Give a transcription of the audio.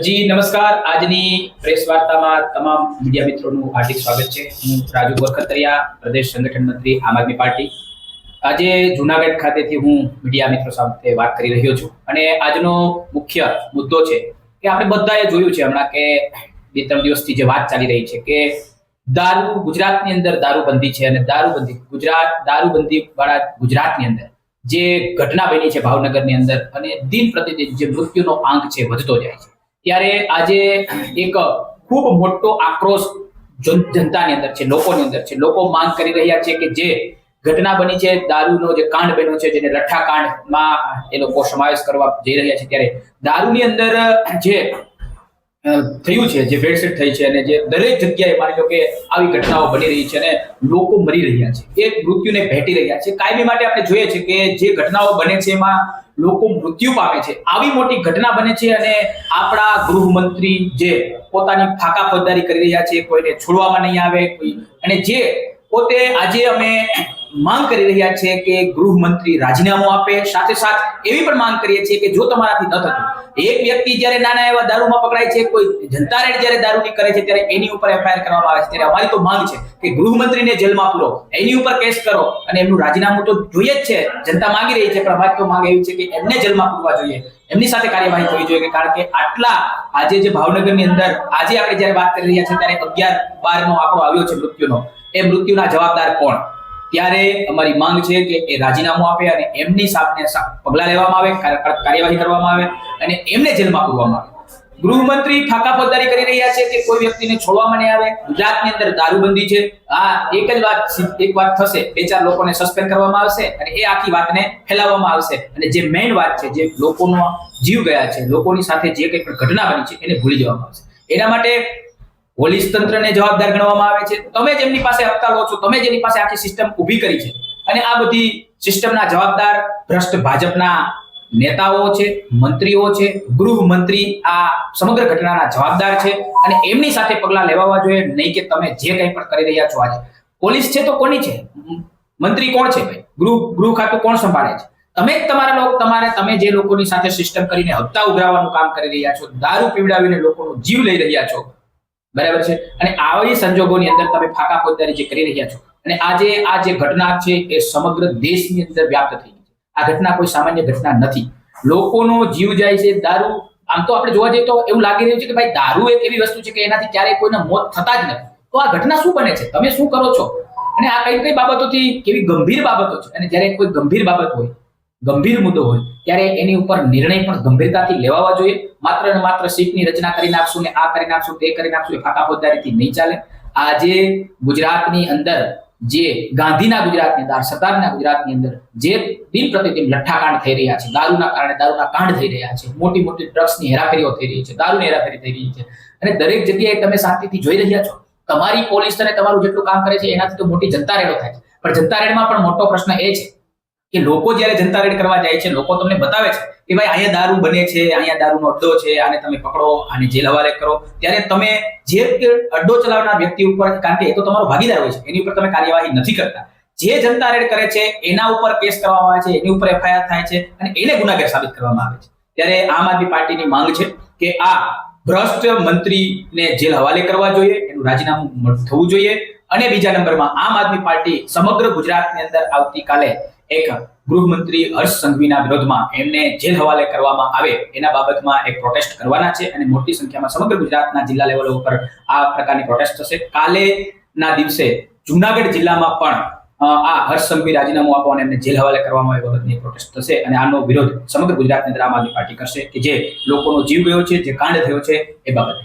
જી નમસ્કાર. આજની પ્રેસ વાર્તામાં તમામ મીડિયા મિત્રોનું હાર્દિક સ્વાગત છે. હું રાજુ વરખતરિયા, પ્રદેશ સંગઠન મંત્રી, આમ આદમી પાર્ટી. આજે જુનાગઢ ખાતેથી હું મીડિયા મિત્રો સાથે વાત કરી રહ્યો છું અને આજનો મુખ્ય મુદ્દો છે કે આપણે બધાએ જોયું છે હમણાં કે 2-3 દિવસથી જે વાત ચાલી રહી છે કે દારૂ ગુજરાતની અંદર દારૂબંધી છે અને દારૂબંધી વાળા ગુજરાતની અંદર જે ઘટના બની છે ભાવનગરની અંદર અને દિન પ્રતિદિન જે મૃત્યુનો આંક છે વધતો જાય છે, ત્યારે આજે એક ખૂબ મોટો આક્રોશ જનતાની અંદર છે, લોકોની અંદર છે. લોકો માંગ કરી રહ્યા છે કે જે ઘટના બની છે, દારૂનો જે કાંડ બન્યો છે, જેને લઠ્ઠા કાંડમાં એ લોકો સમાવેશ કરવા જઈ રહ્યા છે, ત્યારે દારૂની અંદર જે થયું છે, જે ભેળસેળ થઈ છે અને જે દરેક જગ્યાએ માની લો કે આવી ઘટનાઓ બની રહી છે અને લોકો મરી રહ્યા છે, એ મૃત્યુને ભેટી રહ્યા છે. કાયમી માટે આપણે જોઈએ છે કે જે ઘટનાઓ બને છે એમાં લોકો મૃત્યુ પામે છે. આવી મોટી ઘટના બને છે અને આપણા ગૃહમંત્રી જે પોતાની ફાકા ફોજદારી કરી રહ્યા છે, કોઈને છોડવામાં નહીં આવે, અને જે પોતે આજે અમે માંગ કરી રહ્યા છે કે ગૃહમંત્રી રાજીનામું આપે. સાથે સાથ એવી પણ માંગ કરીએ છીએ કે જો તમારાથી ન થતું, એક વ્યક્તિ જ્યારે નાના એવા દારૂમાં પકડાય છે, કોઈ જનતા રેડ જ્યારે દારૂની કરે છે ત્યારે એની ઉપર એફઆઈઆર કરવામાં આવે છે, ત્યારે અમારી તો માંગ છે કે ગૃહમંત્રીને જેલમાં પૂરો, એની ઉપર કેસ કરો અને એમનું રાજીનામું તો જોઈએ જ છે, જનતા માંગી રહી છે, પણ અમારી તો માંગ એવી છે કે એમને જેલમાં પૂરવા જોઈએ, એમની સાથે કાર્યવાહી થવી જોઈએ. કારણ કે આટલા આજે જે ભાવનગરની અંદર આજે આપણે જ્યારે વાત કરી રહ્યા છીએ ત્યારે 11-12 નો આંકડો આવ્યો છે મૃત્યુનો, એ મૃત્યુના જવાબદાર કોણ? ત્યારે અમારી માંગ છે કે એ રાજીનામું આપે અને એમની સામે પગલાં લેવામાં આવે, કાર્યવાહી કરવામાં આવે અને એમને જેલમાં પૂરવામાં આવે. ગૃહમંત્રી ફાકા ફોજદારી કરી રહ્યા છે કે કોઈ વ્યક્તિને છોડવામાં નહીં આવે. ગુજરાતની અંદર દારૂબંધી છે, એક વાત થશે, 2-4 લોકોને સસ્પેન્ડ કરવામાં આવશે અને એ આખી વાતને ફેલાવવામાં આવશે અને જે મેઇન વાત છે, જે લોકોનો જીવ ગયા છે, લોકોની સાથે જે કંઈ પણ ઘટના બની છે એને ભૂલી જવામાં આવશે. એના માટે પોલીસ તંત્રને જવાબદાર ગણવામાં આવે છે. તમે જ એમની પાસે હપ્તા લો છો, તમે જ એની પાસે આખી સિસ્ટમ ઊભી કરી છે અને આ બધી સિસ્ટમના જવાબદાર ભ્રષ્ટ ભાજપના નેતાઓ છે, મંત્રીઓ છે, ગૃહમંત્રી આ સમગ્ર ઘટનાના જવાબદાર છે અને એમની સાથે પગલાં લેવા જોઈએ. નહીં કે તમે જે કંઈ પણ કરી રહ્યા છો, આજે પોલીસ છે તો કોની છે, મંત્રી કોણ છે ભાઈ, ગૃહ ખાતું કોણ સંભાળે છે? તમે જ તમે જે લોકોની સાથે સિસ્ટમ કરીને હપ્તા ઉઘરાવવાનું કામ કરી રહ્યા છો, દારૂ પીવડાવીને લોકોનો જીવ લઈ રહ્યા છો, બરાબર છે. અને આવી સંજોગોની અંદર તમે ફાકા ફોજદારી જે કરી રહ્યા છો અને આજે આ જે ઘટના છે એ સમગ્ર દેશની અંદર વ્યાપ્ત થઈ ગઈ છે. આ ઘટના કોઈ સામાન્ય ઘટના નથી. લોકોનો જીવ જાય છે. દારૂ, આમ તો આપણે જોવા જઈએ તો એવું લાગી રહ્યું છે કે ભાઈ દારૂ એક એવી વસ્તુ છે કે એનાથી ક્યારેય કોઈના મોત થતા જ નથી. તો આ ઘટના શું બને છે, તમે શું કરો છો અને આ કઈ બાબતોથી કેવી ગંભીર બાબતો છે. અને જ્યારે કોઈ ગંભીર બાબત હોય, ગંભીર મુદ્દો હોય, ત્યારે એની ઉપર નિર્ણય પણ ગંભીરતાથી લેવા જોઈએ. માત્ર ને માત્ર સીટની રચના કરી નાખશું ને આ કરી નાખશું, તે કરી નાખશું, એ ફાકા ફોજદારીથી નહીં ચાલે. આજે ગુજરાતની અંદર જે ગાંધીના ગુજરાતની અંદર, સરદારના ગુજરાતની અંદર જે દિન પ્રતિદિન લઠ્ઠાકાંડ થઈ રહ્યા છે, દારૂના કારણે દારૂના કાંડ થઈ રહ્યા છે, મોટી મોટી ડ્રગ્સની હેરાફેરીઓ થઈ રહી છે, દારૂની હેરાફેરી થઈ રહી છે અને દરેક જગ્યાએ તમે શાંતિથી જોઈ રહ્યા છો. તમારી પોલીસ અને તમારું જેટલું કામ કરે છે એનાથી તો મોટી જનતા રેડો થાય છે. પણ જનતા રેડમાં પણ મોટો પ્રશ્ન એ છે કે લોકો જ્યારે જનતા રેડ કરવા જાય છે, લોકો તમને બતાવે છે કે ભાઈ અહીંયા દારૂ બને છે, અહીંયા દારૂનો અડ્ડો છે, આને તમે પકડો, આને જેલ હવાલે કરો, ત્યારે તમે જે અડ્ડો ચલાવનાર વ્યક્તિ ઉપર, કારણ કે એ તો તમારો ભાગીદાર હોય છે, એની ઉપર તમે કાર્યવાહી નથી કરતા. જે જનતા રેડ કરે છે એના ઉપર કેસ કરવામાં આવે છે, એની ઉપર એફઆઈઆર થાય છે અને એને ગુનાગાર સાબિત કરવામાં આવે છે. ત્યારે આમ આદમી પાર્ટીની માંગ છે કે આ ભ્રષ્ટ મંત્રીને જેલ હવાલે કરવા જોઈએ, એનું રાજીનામું થવું જોઈએ. અને બીજા નંબરમાં આમ આદમી પાર્ટી સમગ્ર ગુજરાતની અંદર આવતીકાલે એક ગૃહમંત્રી હર્ષ સંઘવીના વિરોધમાં એમને જેલ હવાલે કરવામાં આવે એના બાબતમાં એક પ્રોટેસ્ટ કરવાના છે અને મોટી સંખ્યામાં સમગ્ર ગુજરાતના જિલ્લા લેવલ ઉપર આ પ્રકારની પ્રોટેસ્ટ થશે. કાલેના દિવસે જુનાગઢ જિલ્લામાં પણ આ હર્ષ સંઘવી રાજીનામું આપો અને એમને જેલ હવાલે કરવામાં આવે બાબતની પ્રોટેસ્ટ થશે અને આનો વિરોધ સમગ્ર ગુજરાતની અંદર આમ આદમી પાર્ટી કરશે કે જે લોકોનો જીવ ગયો છે, જે કાંડ થયો છે એ બાબતે.